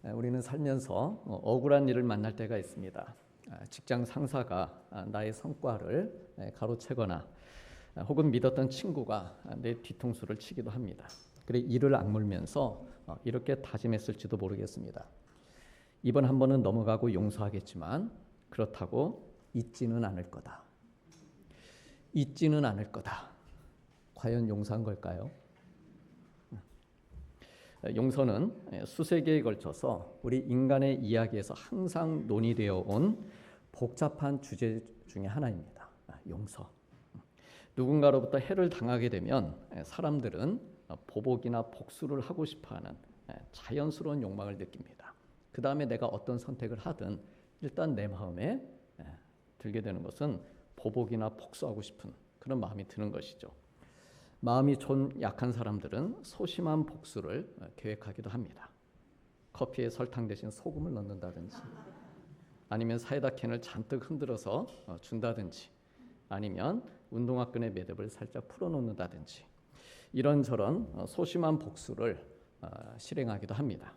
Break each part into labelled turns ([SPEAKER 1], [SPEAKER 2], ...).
[SPEAKER 1] 우리는 살면서 억울한 일을 만날 때가 있습니다. 직장 상사가 나의 성과를 가로채거나 혹은 믿었던 친구가 내 뒤통수를 치기도 합니다. 그래 이를 악물면서 이렇게 다짐했을지도 모르겠습니다. 이번 한 번은 넘어가고 용서하겠지만 그렇다고 잊지는 않을 거다. 잊지는 않을 거다. 과연 용서한 걸까요? 용서는 수세기에 걸쳐서 우리 인간의 이야기에서 항상 논의되어 온 복잡한 주제 중에 하나입니다. 용서. 누군가로부터 해를 당하게 되면 사람들은 보복이나 복수를 하고 싶어하는 자연스러운 욕망을 느낍니다. 그 다음에 내가 어떤 선택을 하든 일단 내 마음에 들게 되는 것은 보복이나 복수하고 싶은 그런 마음이 드는 것이죠. 마음이 좀 약한 사람들은 소심한 복수를 계획하기도 합니다. 커피에 설탕 대신 소금을 넣는다든지 아니면 사이다 캔을 잔뜩 흔들어서 준다든지 아니면 운동화끈의 매듭을 살짝 풀어놓는다든지 이런저런 소심한 복수를 실행하기도 합니다.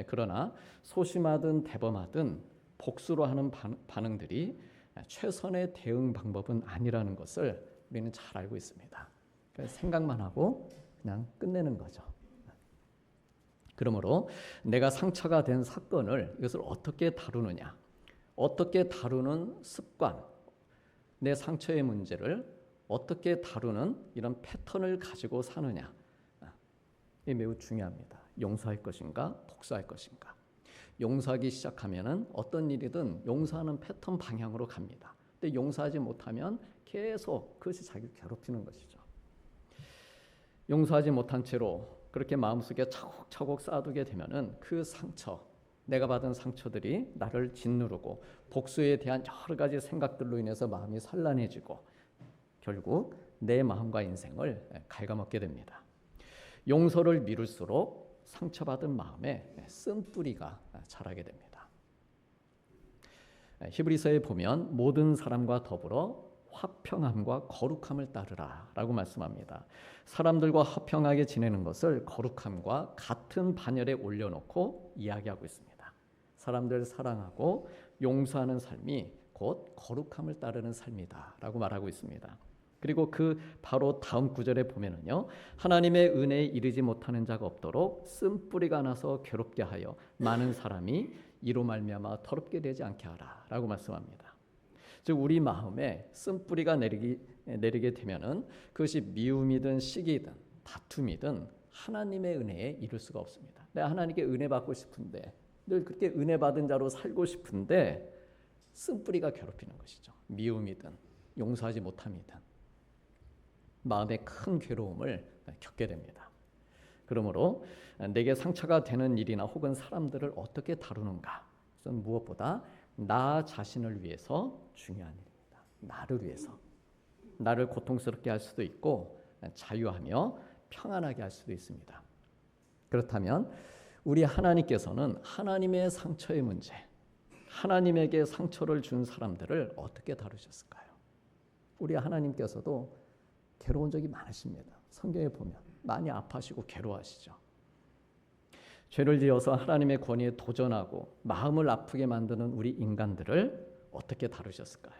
[SPEAKER 1] 그러나 소심하든 대범하든 복수로 하는 반응들이 최선의 대응 방법은 아니라는 것을 우리는 잘 알고 있습니다. 생각만 하고 그냥 끝내는 거죠. 그러므로 내가 상처가 된 사건을 이것을 어떻게 다루느냐, 어떻게 다루는 습관, 내 상처의 문제를 어떻게 다루는 이런 패턴을 가지고 사느냐, 이게 매우 중요합니다. 용서할 것인가, 복수할 것인가. 용서하기 시작하면은 어떤 일이든 용서하는 패턴 방향으로 갑니다. 근데 용서하지 못하면 계속 그것이 자기를 괴롭히는 것이죠. 용서하지 못한 채로 그렇게 마음속에 차곡차곡 쌓아두게 되면은 그 상처, 내가 받은 상처들이 나를 짓누르고 복수에 대한 여러 가지 생각들로 인해서 마음이 산란해지고 결국 내 마음과 인생을 갉아먹게 됩니다. 용서를 미룰수록 상처받은 마음에 쓴뿌리가 자라게 됩니다. 히브리서에 보면 모든 사람과 더불어 화평함과 거룩함을 따르라 라고 말씀합니다. 사람들과 화평하게 지내는 것을 거룩함과 같은 반열에 올려놓고 이야기하고 있습니다. 사람들 사랑하고 용서하는 삶이 곧 거룩함을 따르는 삶이다 라고 말하고 있습니다. 그리고 그 바로 다음 구절에 보면은요, 하나님의 은혜에 이르지 못하는 자가 없도록 쓴뿌리가 나서 괴롭게 하여 많은 사람이 이로 말미암아 더럽게 되지 않게 하라 라고 말씀합니다. 즉 우리 마음에 쓴뿌리가 내리게 되면은 그것이 미움이든 시기든 다툼이든 하나님의 은혜에 이를 수가 없습니다. 내가 하나님께 은혜 받고 싶은데 늘 그렇게 은혜 받은 자로 살고 싶은데 쓴뿌리가 괴롭히는 것이죠. 미움이든 용서하지 못함이든 마음에 큰 괴로움을 겪게 됩니다. 그러므로 내게 상처가 되는 일이나 혹은 사람들을 어떻게 다루는가, 그것은 무엇보다 나 자신을 위해서 중요한 일입니다. 나를 위해서. 나를 고통스럽게 할 수도 있고 자유하며 평안하게 할 수도 있습니다. 그렇다면 우리 하나님께서는 하나님의 상처의 문제, 하나님에게 상처를 준 사람들을 어떻게 다루셨을까요? 우리 하나님께서도 괴로운 적이 많으십니다. 성경에 보면 많이 아파하시고 괴로워하시죠. 죄를 지어서 하나님의 권위에 도전하고 마음을 아프게 만드는 우리 인간들을 어떻게 다루셨을까요?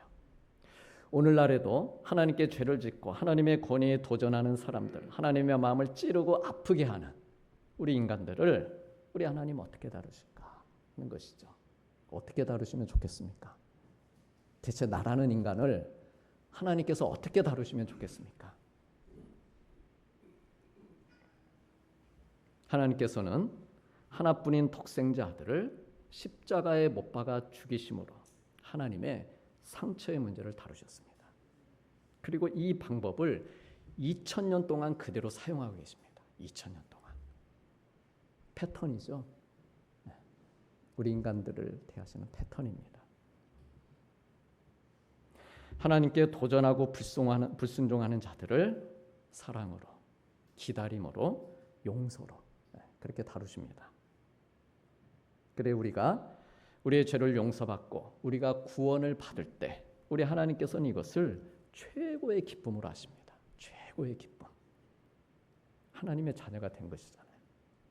[SPEAKER 1] 오늘날에도 하나님께 죄를 짓고 하나님의 권위에 도전하는 사람들, 하나님의 마음을 찌르고 아프게 하는 우리 인간들을 우리 하나님 어떻게 다루실까 하는 것이죠. 어떻게 다루시면 좋겠습니까? 대체 나라는 인간을 하나님께서 어떻게 다루시면 좋겠습니까? 하나님께서는 하나뿐인 독생자 아들을 십자가에 못 박아 죽이심으로 하나님의 상처의 문제를 다루셨습니다. 그리고 이 방법을 2000년 동안 그대로 사용하고 계십니다. 2000년 동안. 패턴이죠. 우리 인간들을 대하시는 패턴입니다. 하나님께 도전하고 불순종하는 자들을 사랑으로, 기다림으로, 용서로 그렇게 다루십니다. 그래 우리가 우리의 죄를 용서받고 우리가 구원을 받을 때 우리 하나님께서는 이것을 최고의 기쁨으로 하십니다. 최고의 기쁨. 하나님의 자녀가 된 것이잖아요.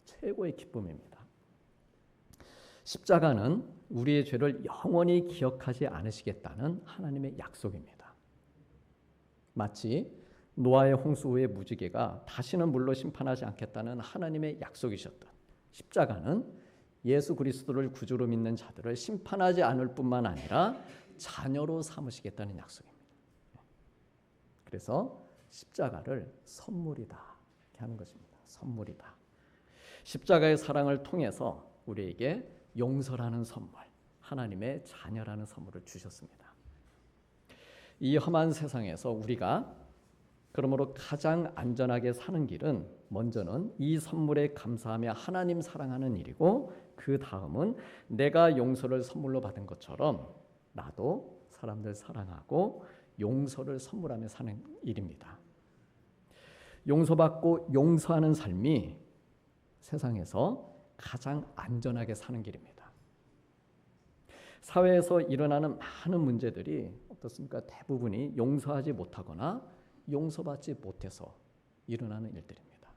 [SPEAKER 1] 최고의 기쁨입니다. 십자가는 우리의 죄를 영원히 기억하지 않으시겠다는 하나님의 약속입니다. 마치 노아의 홍수 후에 무지개가 다시는 물로 심판하지 않겠다는 하나님의 약속이셨던 십자가는 예수 그리스도를 구주로 믿는 자들을 심판하지 않을 뿐만 아니라 자녀로 삼으시겠다는 약속입니다. 그래서 십자가를 선물이다 이렇게 하는 것입니다. 선물이다. 십자가의 사랑을 통해서 우리에게 용서라는 선물, 하나님의 자녀라는 선물을 주셨습니다. 이 험한 세상에서 우리가 그러므로 가장 안전하게 사는 길은 먼저는 이 선물에 감사하며 하나님 사랑하는 일이고, 그 다음은 내가 용서를 선물로 받은 것처럼 나도 사람들 사랑하고 용서를 선물하며 사는 일입니다. 용서받고 용서하는 삶이 세상에서 가장 안전하게 사는 길입니다. 사회에서 일어나는 많은 문제들이 어떻습니까? 대부분이 용서하지 못하거나 용서받지 못해서 일어나는 일들입니다.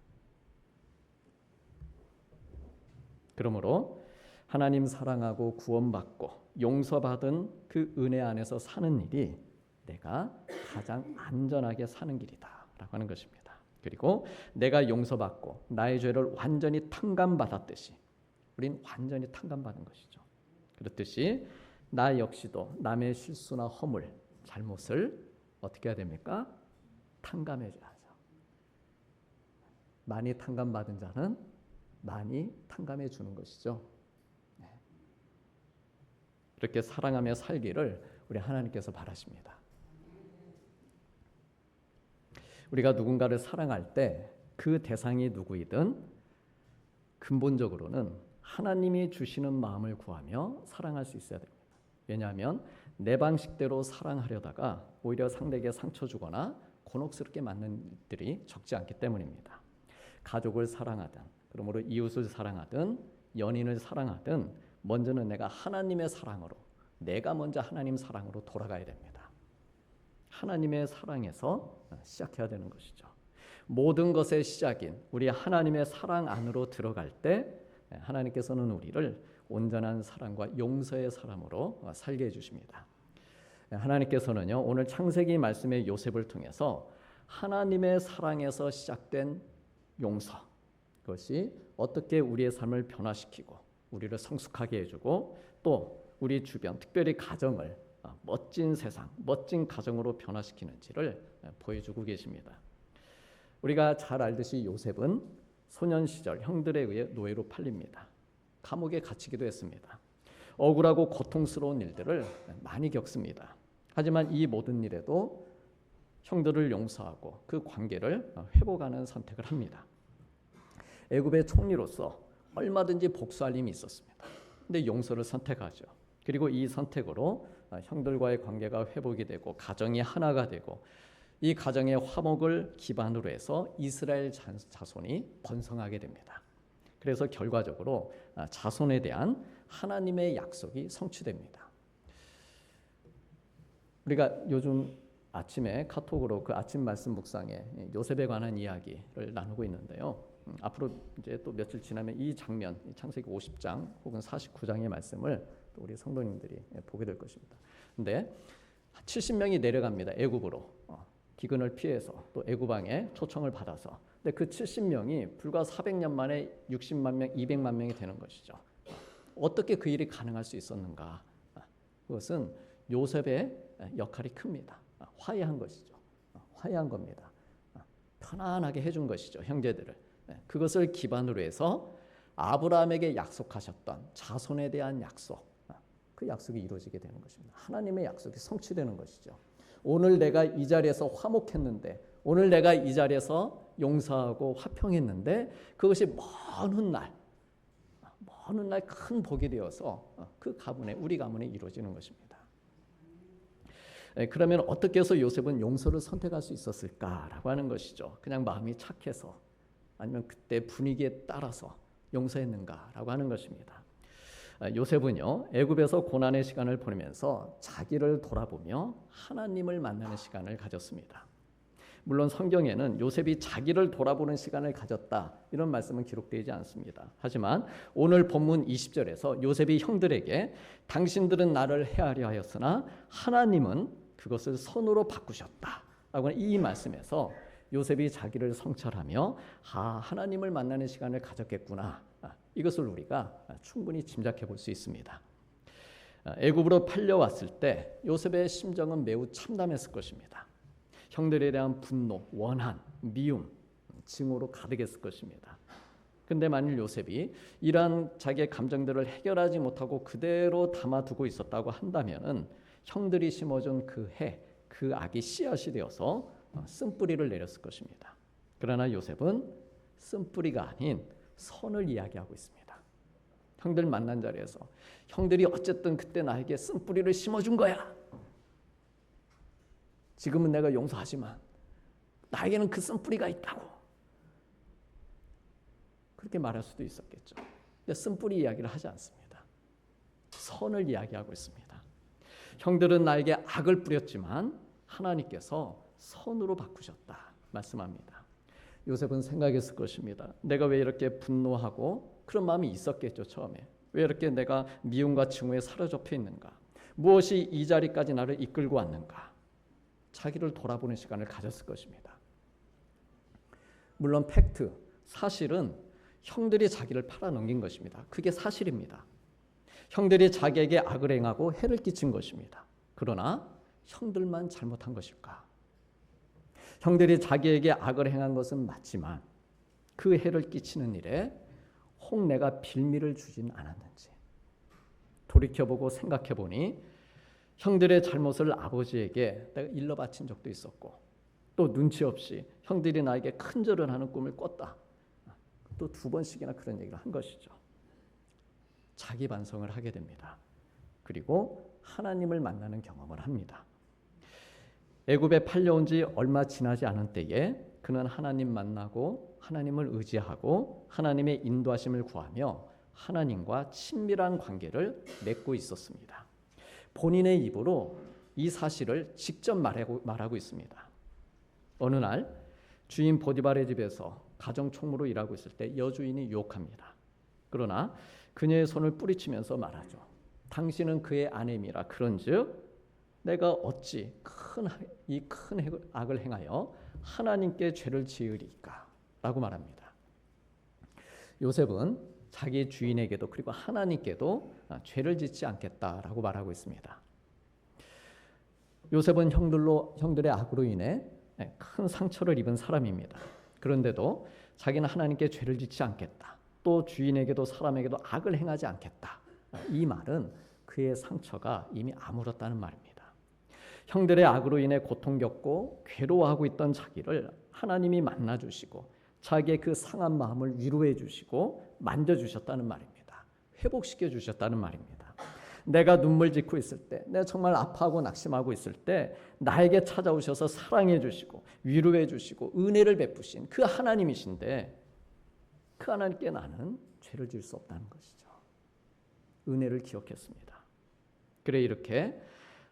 [SPEAKER 1] 그러므로 하나님 사랑하고 구원받고 용서받은 그 은혜 안에서 사는 일이 내가 가장 안전하게 사는 길이다 라고 하는 것입니다. 그리고 내가 용서받고 나의 죄를 완전히 탕감받았듯이, 우린 완전히 탕감받은 것이죠. 그렇듯이 나 역시도 남의 실수나 허물, 잘못을 어떻게 해야 됩니까? 탕감해 줘야죠. 많이 탕감받은 자는 많이 탕감해 주는 것이죠. 그렇게 사랑하며 살기를 우리 하나님께서 바라십니다. 우리가 누군가를 사랑할 때 그 대상이 누구이든 근본적으로는 하나님이 주시는 마음을 구하며 사랑할 수 있어야 됩니다. 왜냐하면 내 방식대로 사랑하려다가 오히려 상대에게 상처 주거나 곤혹스럽게 맞는 일들이 적지 않기 때문입니다. 가족을 사랑하든, 그러므로 이웃을 사랑하든, 연인을 사랑하든 먼저는 내가 하나님의 사랑으로, 내가 먼저 하나님 사랑으로 돌아가야 됩니다. 하나님의 사랑에서 시작해야 되는 것이죠. 모든 것의 시작인 우리 하나님의 사랑 안으로 들어갈 때 하나님께서는 우리를 온전한 사랑과 용서의 사람으로 살게 해주십니다. 하나님께서는요, 오늘 창세기 말씀의 요셉을 통해서 하나님의 사랑에서 시작된 용서, 그것이 어떻게 우리의 삶을 변화시키고 우리를 성숙하게 해주고 또 우리 주변, 특별히 가정을 멋진 세상, 멋진 가정으로 변화시키는지를 보여주고 계십니다. 우리가 잘 알듯이 요셉은 소년 시절 형들에 의해 노예로 팔립니다. 감옥에 갇히기도 했습니다. 억울하고 고통스러운 일들을 많이 겪습니다. 하지만 이 모든 일에도 형들을 용서하고 그 관계를 회복하는 선택을 합니다. 애굽의 총리로서 얼마든지 복수할 힘이 있었습니다. 근데 용서를 선택하죠. 그리고 이 선택으로 형들과의 관계가 회복이 되고 가정이 하나가 되고, 이 가정의 화목을 기반으로 해서 이스라엘 자손이 번성하게 됩니다. 그래서 결과적으로 자손에 대한 하나님의 약속이 성취됩니다. 우리가 요즘 아침에 카톡으로 그 아침 말씀 묵상에 요셉에 관한 이야기를 나누고 있는데요. 앞으로 이제 또 며칠 지나면 이 장면, 창세기 50장 혹은 49장의 말씀을 또 우리 성도님들이 보게 될 것입니다. 근데 70명이 내려갑니다. 애굽으로. 기근을 피해서 또 애굽왕의 초청을 받아서. 근데 그 70명이 불과 400년 만에 60만 명, 200만 명이 되는 것이죠. 어떻게 그 일이 가능할 수 있었는가? 그것은 요셉의 역할이 큽니다. 화해한 것이죠. 화해한 겁니다. 편안하게 해준 것이죠. 형제들을. 그것을 기반으로 해서 아브라함에게 약속하셨던 자손에 대한 약속, 그 약속이 이루어지게 되는 것입니다. 하나님의 약속이 성취되는 것이죠. 오늘 내가 이 자리에서 화목했는데, 오늘 내가 이 자리에서 용서하고 화평했는데, 그것이 먼 훗날 큰 복이 되어서 그 가문에, 우리 가문에 이루어지는 것입니다. 그러면 어떻게 해서 요셉은 용서를 선택할 수 있었을까라고 하는 것이죠. 그냥 마음이 착해서, 아니면 그때 분위기에 따라서 용서했는가라고 하는 것입니다. 요셉은요, 애굽에서 고난의 시간을 보내면서 자기를 돌아보며 하나님을 만나는 시간을 가졌습니다. 물론 성경에는 요셉이 자기를 돌아보는 시간을 가졌다 이런 말씀은 기록되지 않습니다. 하지만 오늘 본문 20절에서 요셉이 형들에게 당신들은 나를 해하려 하였으나 하나님은 그것을 선으로 바꾸셨다 라고 하는 이 말씀에서 요셉이 자기를 성찰하며 하나님을 만나는 시간을 가졌겠구나, 이것을 우리가 충분히 짐작해 볼 수 있습니다. 애굽으로 팔려왔을 때 요셉의 심정은 매우 참담했을 것입니다. 형들에 대한 분노, 원한, 미움, 증오로 가득했을 것입니다. 근데 만일 요셉이 이러한 자기의 감정들을 해결하지 못하고 그대로 담아두고 있었다고 한다면은 형들이 심어준 그 악이 씨앗이 되어서 쓴뿌리를 내렸을 것입니다. 그러나 요셉은 쓴뿌리가 아닌 선을 이야기하고 있습니다. 형들 만난 자리에서 형들이 어쨌든 그때 나에게 쓴뿌리를 심어준 거야. 지금은 내가 용서하지만 나에게는 그 쓴뿌리가 있다고. 그렇게 말할 수도 있었겠죠. 근데 쓴뿌리 이야기를 하지 않습니다. 선을 이야기하고 있습니다. 형들은 나에게 악을 뿌렸지만 하나님께서 선으로 바꾸셨다 말씀합니다. 요셉은 생각했을 것입니다. 내가 왜 이렇게 분노하고 그런 마음이 있었겠죠. 처음에 왜 이렇게 내가 미움과 증오에 사로잡혀 있는가, 무엇이 이 자리까지 나를 이끌고 왔는가, 자기를 돌아보는 시간을 가졌을 것입니다. 물론 팩트, 사실은 형들이 자기를 팔아넘긴 것입니다. 그게 사실입니다. 형들이 자기에게 악을 행하고 해를 끼친 것입니다. 그러나 형들만 잘못한 것일까? 형들이 자기에게 악을 행한 것은 맞지만 그 해를 끼치는 일에 혹 내가 빌미를 주진 않았는지 돌이켜보고 생각해보니 형들의 잘못을 아버지에게 내가 일러 바친 적도 있었고, 또 눈치 없이 형들이 나에게 큰절을 하는 꿈을 꿨다. 또 2번씩이나 그런 얘기를 한 것이죠. 자기 반성을 하게 됩니다. 그리고 하나님을 만나는 경험을 합니다. 애굽에 팔려온 지 얼마 지나지 않은 때에 그는 하나님 만나고 하나님을 의지하고 하나님의 인도하심을 구하며 하나님과 친밀한 관계를 맺고 있었습니다. 본인의 입으로 이 사실을 직접 말하고 있습니다. 어느 날 주인 보디발의 집에서 가정 총무로 일하고 있을 때 여주인이 유혹합니다. 그러나 그녀의 손을 뿌리치면서 말하죠. 당신은 그의 아내임이라 그런즉 내가 어찌 큰 악을 행하여 하나님께 죄를 지으리까? 라고 말합니다. 요셉은 자기 주인에게도 그리고 하나님께도 죄를 짓지 않겠다라고 말하고 있습니다. 요셉은 형들의 악으로 인해 큰 상처를 입은 사람입니다. 그런데도 자기는 하나님께 죄를 짓지 않겠다, 또 주인에게도 사람에게도 악을 행하지 않겠다, 이 말은 그의 상처가 이미 아물었다는 말입니다. 형들의 악으로 인해 고통 겪고 괴로워하고 있던 자기를 하나님이 만나주시고 자기의 그 상한 마음을 위로해 주시고 만져주셨다는 말입니다. 회복시켜 주셨다는 말입니다. 내가 눈물 짓고 있을 때, 내가 정말 아파하고 낙심하고 있을 때 나에게 찾아오셔서 사랑해 주시고 위로해 주시고 은혜를 베푸신 그 하나님이신데 그 하나님께 나는 죄를 지을 수 없다는 것이죠. 은혜를 기억했습니다. 그래 이렇게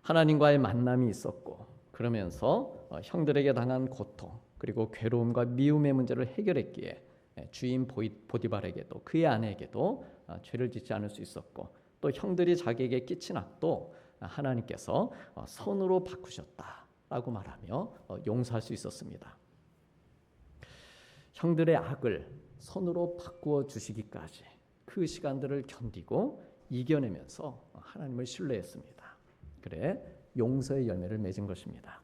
[SPEAKER 1] 하나님과의 만남이 있었고, 그러면서 형들에게 당한 고통 그리고 괴로움과 미움의 문제를 해결했기에 주인 보디발에게도 그의 아내에게도 죄를 짓지 않을 수 있었고, 또 형들이 자기에게 끼친 악도 하나님께서 선으로 바꾸셨다라고 말하며 용서할 수 있었습니다. 형들의 악을 선으로 바꾸어 주시기까지 그 시간들을 견디고 이겨내면서 하나님을 신뢰했습니다. 그래 용서의 열매를 맺은 것입니다.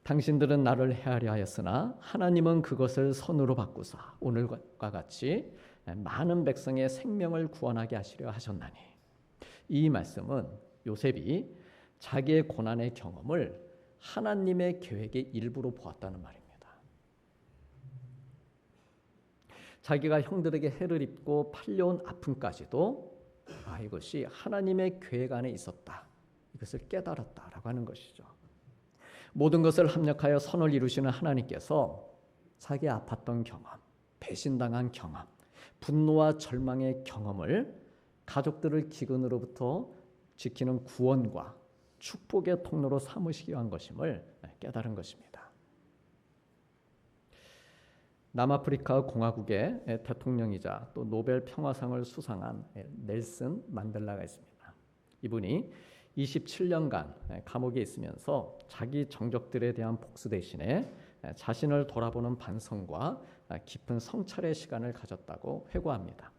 [SPEAKER 1] 당신들은 나를 해하려 하였으나 하나님은 그것을 선으로 바꾸사 오늘과 같이 많은 백성의 생명을 구원하게 하시려 하셨나니. 이 말씀은 요셉이 자기의 고난의 경험을 하나님의 계획의 일부로 보았다는 말입니다. 자기가 형들에게 해를 입고 팔려온 아픔까지도 이것이 하나님의 계획 안에 있었다, 이것을 깨달았다라고 하는 것이죠. 모든 것을 합력하여 선을 이루시는 하나님께서 자기 아팠던 경험, 배신당한 경험, 분노와 절망의 경험을 가족들을 기근으로부터 지키는 구원과 축복의 통로로 삼으시기 위한 것임을 깨달은 것입니다. 남아프리카 공화국의 대통령이자 또 노벨 평화상을 수상한 넬슨 만델라가 있습니다. 이분이 27년간 감옥에 있으면서 자기 정적들에 대한 복수 대신에 자신을 돌아보는 반성과 깊은 성찰의 시간을 가졌다고 회고합니다.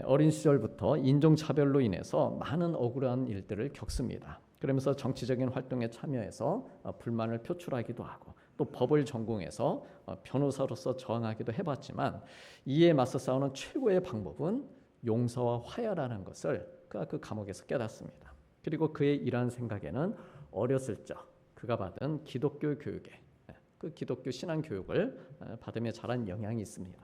[SPEAKER 1] 어린 시절부터 인종차별로 인해서 많은 억울한 일들을 겪습니다. 그러면서 정치적인 활동에 참여해서 불만을 표출하기도 하고 또 법을 전공해서 변호사로서 저항하기도 해봤지만 이에 맞서 싸우는 최고의 방법은 용서와 화해라는 것을 그가 그 감옥에서 깨닫습니다. 그리고 그의 이러한 생각에는 어렸을 적 그가 받은 기독교 교육에 그 기독교 신앙 교육을 받으며 자란 영향이 있습니다.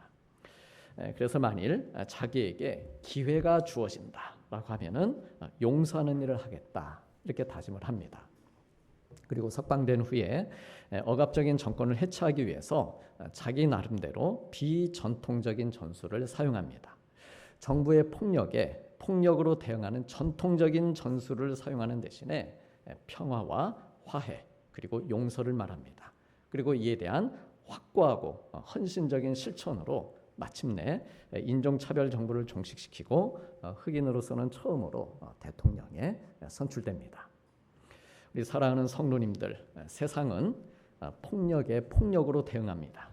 [SPEAKER 1] 그래서 만일 자기에게 기회가 주어진다라고 하면은 용서하는 일을 하겠다 이렇게 다짐을 합니다. 그리고 석방된 후에 억압적인 정권을 해체하기 위해서 자기 나름대로 비전통적인 전술을 사용합니다. 정부의 폭력으로 대응하는 전통적인 전술을 사용하는 대신에 평화와 화해 그리고 용서를 말합니다. 그리고 이에 대한 확고하고 헌신적인 실천으로 마침내 인종차별 정부를 종식시키고 흑인으로서는 처음으로 대통령에 선출됩니다. 우리 사랑하는 성도님들, 세상은 폭력에 폭력으로 대응합니다.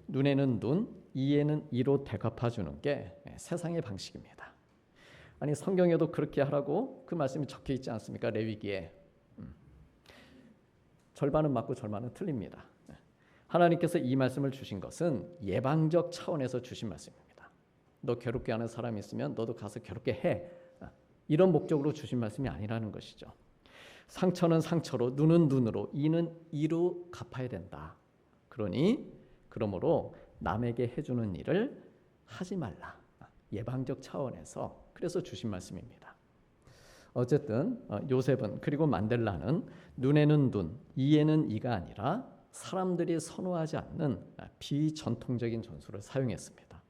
[SPEAKER 1] 눈에는 눈, 이에는 이로 대갚아주는 게 세상의 방식입니다. 아니 성경에도 그렇게 하라고 그 말씀이 적혀 있지 않습니까? 레위기에. 절반은 맞고 절반은 틀립니다. 하나님께서 이 말씀을 주신 것은 예방적 차원에서 주신 말씀입니다. 너 괴롭게 하는 사람이 있으면 너도 가서 괴롭게 해. 이런 목적으로 주신 말씀이 아니라는 것이죠. 상처는 상처로, 눈은 눈으로, 이는 이로 갚아야 된다. 그러므로 남에게 해주는 일을 하지 말라. 예방적 차원에서 그래서 주신 말씀입니다. 어쨌든 요셉은 그리고 만델라는 눈에는 눈, 이에는 이가 아니라 사람들이 선호하지 않는 비전통적인 전술을 사용했습니다.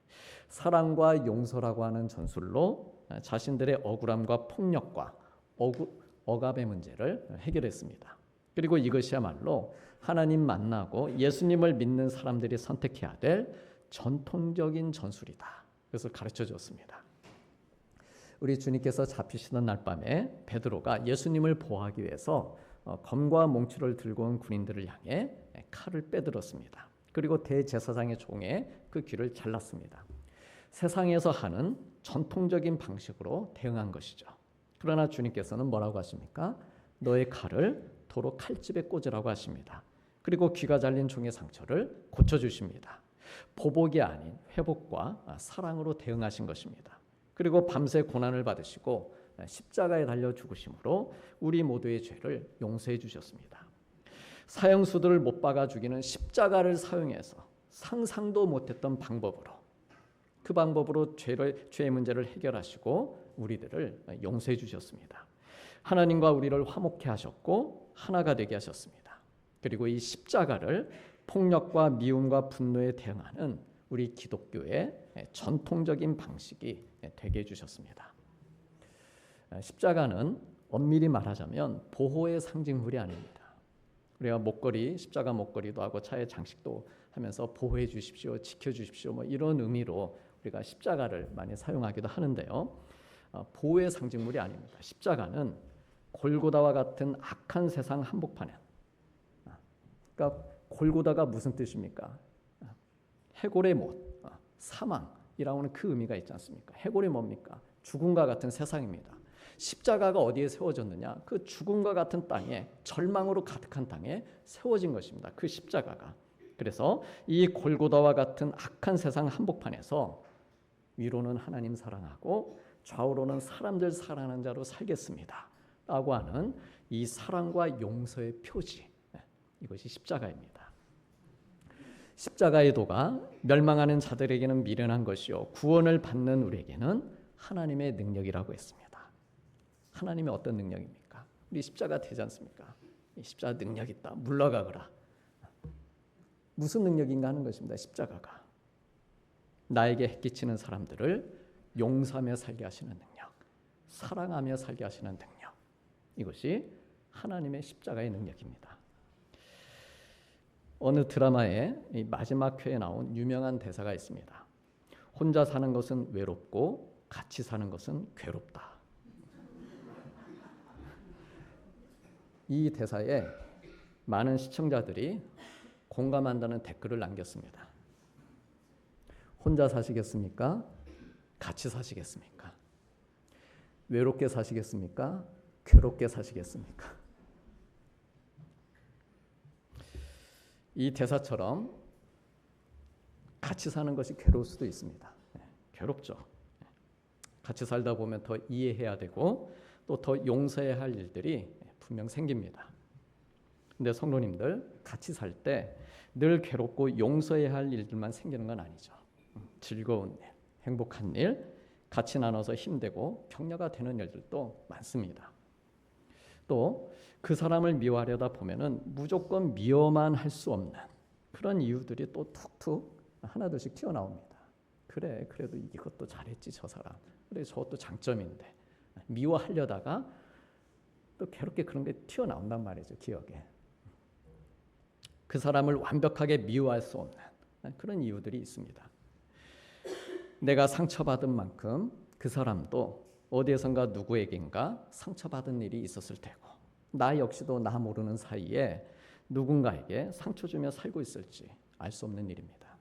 [SPEAKER 1] 사랑과 용서라고 하는 전술로 자신들의 억울함과 폭력과 억압의 문제를 해결했습니다. 그리고 이것이야말로 하나님 만나고 예수님을 믿는 사람들이 선택해야 될 전통적인 전술이다. 그것을 가르쳐 줬습니다. 우리 주님께서 잡히시던 날 밤에 베드로가 예수님을 보호하기 위해서 검과 몽추를 들고 온 군인들을 향해 칼을 빼들었습니다. 그리고 대제사장의 종에 그 귀를 잘랐습니다. 세상에서 하는 전통적인 방식으로 대응한 것이죠. 그러나 주님께서는 뭐라고 하십니까? 너의 칼을 도로 칼집에 꽂으라고 하십니다. 그리고 귀가 잘린 종의 상처를 고쳐주십니다. 보복이 아닌 회복과 사랑으로 대응하신 것입니다. 그리고 밤새 고난을 받으시고 십자가에 달려 죽으심으로 우리 모두의 죄를 용서해 주셨습니다. 사형수들을 못 박아 죽이는 십자가를 사용해서 상상도 못했던 방법으로 그 방법으로 죄의 문제를 해결하시고 우리들을 용서해 주셨습니다. 하나님과 우리를 화목케 하셨고 하나가 되게 하셨습니다. 그리고 이 십자가를 폭력과 미움과 분노에 대응하는 우리 기독교의 전통적인 방식이 되게 해주셨습니다. 십자가는 엄밀히 말하자면 보호의 상징물이 아닙니다. 우리가 목걸이, 십자가 목걸이도 하고 차에 장식도 하면서 보호해 주십시오, 지켜 주십시오 뭐 이런 의미로 우리가 십자가를 많이 사용하기도 하는데요. 보호의 상징물이 아닙니다. 십자가는 골고다와 같은 악한 세상 한복판에 그러니까 골고다가 무슨 뜻입니까? 해골의 못, 사망이라고 하는 그 의미가 있지 않습니까? 해골이 뭡니까? 죽음과 같은 세상입니다. 십자가가 어디에 세워졌느냐? 그 죽음과 같은 땅에 절망으로 가득한 땅에 세워진 것입니다. 그 십자가가. 그래서 이 골고다와 같은 악한 세상 한복판에서 위로는 하나님 사랑하고 좌우로는 사람들 사랑하는 자로 살겠습니다. 라고 하는 이 사랑과 용서의 표지. 이것이 십자가입니다. 십자가의 도가 멸망하는 자들에게는 미련한 것이요 구원을 받는 우리에게는 하나님의 능력이라고 했습니다. 하나님의 어떤 능력입니까? 우리 십자가 되지 않습니까? 이 십자가 능력 있다. 물러가거라. 무슨 능력인가 하는 것입니다. 십자가가. 나에게 해끼치는 사람들을 용서하며 살게 하시는 능력, 사랑하며 살게 하시는 능력. 이것이 하나님의 십자가의 능력입니다. 어느 드라마의 이 마지막 회에 나온 유명한 대사가 있습니다. 혼자 사는 것은 외롭고 같이 사는 것은 괴롭다. 이 대사에 많은 시청자들이 공감한다는 댓글을 남겼습니다. 혼자 사시겠습니까? 같이 사시겠습니까? 외롭게 사시겠습니까? 괴롭게 사시겠습니까? 이 대사처럼 같이 사는 것이 괴로울 수도 있습니다. 괴롭죠. 같이 살다 보면 더 이해해야 되고 또 더 용서해야 할 일들이 분명 생깁니다. 근데 성도님들, 같이 살 때 늘 괴롭고 용서해야 할 일들만 생기는 건 아니죠. 즐거운 일, 행복한 일, 같이 나눠서 힘되고 격려가 되는 일들도 많습니다. 또 그 사람을 미워하려다 보면은 무조건 미워만 할 수 없는 그런 이유들이 또 툭툭 하나둘씩 튀어나옵니다. 그래, 그래도 이것도 잘했지 저 사람. 그래, 저것도 장점인데. 미워하려다가 또 괴롭게 그런 게 튀어나온단 말이죠, 기억에. 그 사람을 완벽하게 미워할 수 없는 그런 이유들이 있습니다. 내가 상처받은 만큼 그 사람도 어디에선가 누구에겐가 상처받은 일이 있었을 테고, 나 역시도 나 모르는 사이에 누군가에게 상처 주며 살고 있을지 알 수 없는 일입니다.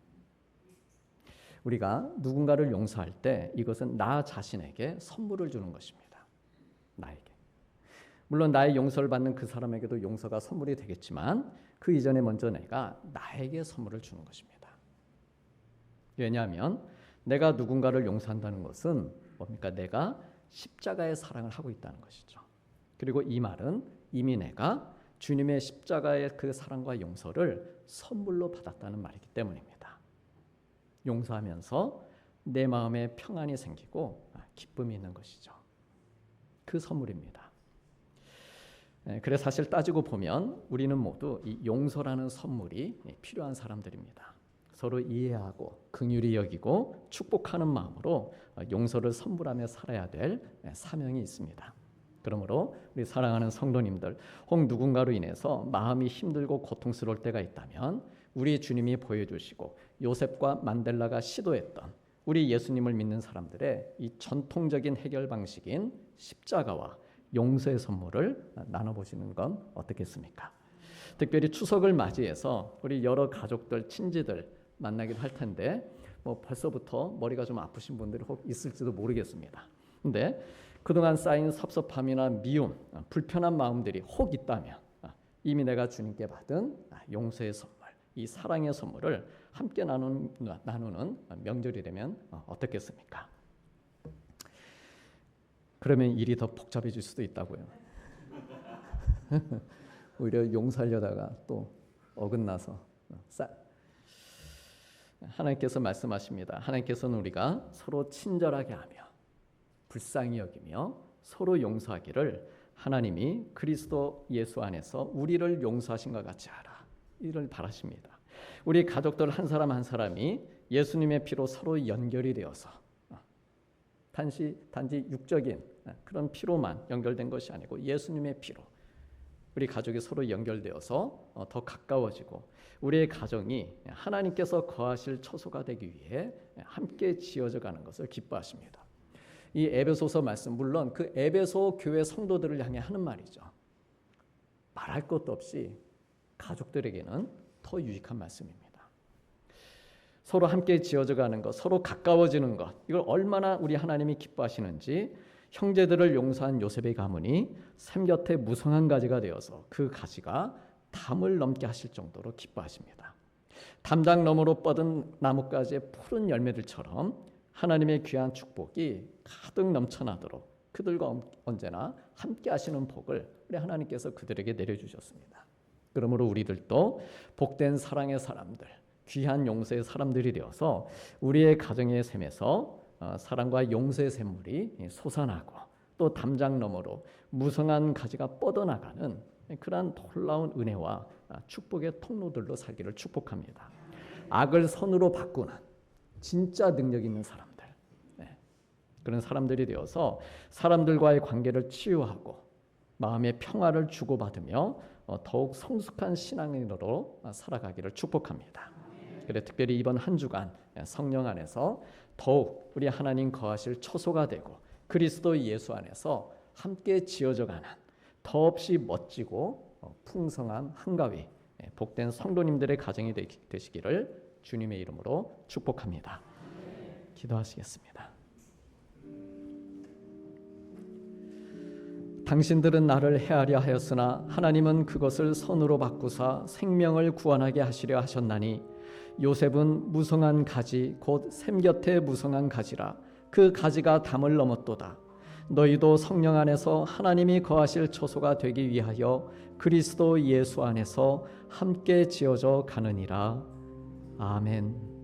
[SPEAKER 1] 우리가 누군가를 용서할 때 이것은 나 자신에게 선물을 주는 것입니다. 나에게. 물론 나의 용서를 받는 그 사람에게도 용서가 선물이 되겠지만 그 이전에 먼저 내가 나에게 선물을 주는 것입니다. 왜냐하면 내가 누군가를 용서한다는 것은 뭡니까? 내가 십자가의 사랑을 하고 있다는 것이죠. 그리고 이 말은 이미 내가 주님의 십자가의 그 사랑과 용서를 선물로 받았다는 말이기 때문입니다. 용서하면서 내 마음에 평안이 생기고 기쁨이 있는 것이죠. 그 선물입니다. 그래서 사실 따지고 보면 우리는 모두 이 용서라는 선물이 필요한 사람들입니다. 서로 이해하고 긍휼히 여기고 축복하는 마음으로 용서를 선물하며 살아야 될 사명이 있습니다. 그러므로 우리 사랑하는 성도님들, 혹 누군가로 인해서 마음이 힘들고 고통스러울 때가 있다면 우리 주님이 보여주시고 요셉과 만델라가 시도했던 우리 예수님을 믿는 사람들의 이 전통적인 해결 방식인 십자가와 용서의 선물을 나눠보시는 건 어떻겠습니까? 특별히 추석을 맞이해서 우리 여러 가족들, 친지들 만나기도 할 텐데 벌써부터 머리가 좀 아프신 분들이 혹 있을지도 모르겠습니다. 근데 그동안 쌓인 섭섭함이나 미움, 불편한 마음들이 혹 있다면 이미 내가 주님께 받은 용서의 선물, 이 사랑의 선물을 함께 나누는 명절이 되면 어떻겠습니까? 그러면 일이 더 복잡해질 수도 있다고요. 오히려 용서하려다가 또 어긋나서 하나님께서 말씀하십니다. 하나님께서는 우리가 서로 친절하게 하며 불쌍히 여기며 서로 용서하기를 하나님이 그리스도 예수 안에서 우리를 용서하신 것 같이 하라. 이를 바라십니다. 우리 가족들 한 사람 한 사람이 예수님의 피로 서로 연결이 되어서 단지 육적인 그런 피로만 연결된 것이 아니고 예수님의 피로 우리 가족이 서로 연결되어서 더 가까워지고 우리의 가정이 하나님께서 거하실 처소가 되기 위해 함께 지어져 가는 것을 기뻐하십니다. 이 에베소서 말씀, 물론 그 에베소 교회 성도들을 향해 하는 말이죠. 말할 것도 없이 가족들에게는 더 유익한 말씀입니다. 서로 함께 지어져 가는 것, 서로 가까워지는 것, 이걸 얼마나 우리 하나님이 기뻐하시는지 형제들을 용서한 요셉의 가문이 샘 곁에 무성한 가지가 되어서 그 가지가 담을 넘게 하실 정도로 기뻐하십니다. 담장 너머로 뻗은 나뭇가지의 푸른 열매들처럼 하나님의 귀한 축복이 가득 넘쳐나도록 그들과 언제나 함께 하시는 복을 우리 하나님께서 그들에게 내려주셨습니다. 그러므로 우리들도 복된 사랑의 사람들, 귀한 용서의 사람들이 되어서 우리의 가정의 샘에서 사랑과 용서의 샘물이 솟아나고 또 담장 너머로 무성한 가지가 뻗어나가는 그러한 놀라운 은혜와 축복의 통로들로 살기를 축복합니다. 악을 선으로 바꾸는 진짜 능력 있는 사람들, 그런 사람들이 되어서 사람들과의 관계를 치유하고 마음의 평화를 주고받으며 더욱 성숙한 신앙인으로 살아가기를 축복합니다. 그래 특별히 이번 한 주간 성령 안에서 더욱 우리 하나님 거하실 초소가 되고 그리스도 예수 안에서 함께 지어져가는 더없이 멋지고 풍성한 한가위 복된 성도님들의 가정이 되시기를 주님의 이름으로 축복합니다. 기도하시겠습니다. 당신들은 나를 해하려 하였으나 하나님은 그것을 선으로 바꾸사 생명을 구원하게 하시려 하셨나니 요셉은 무성한 가지 곧 샘 곁에 무성한 가지라 그 가지가 담을 넘었도다. 너희도 성령 안에서 하나님이 거하실 초소가 되기 위하여 그리스도 예수 안에서 함께 지어져 가느니라. 아멘.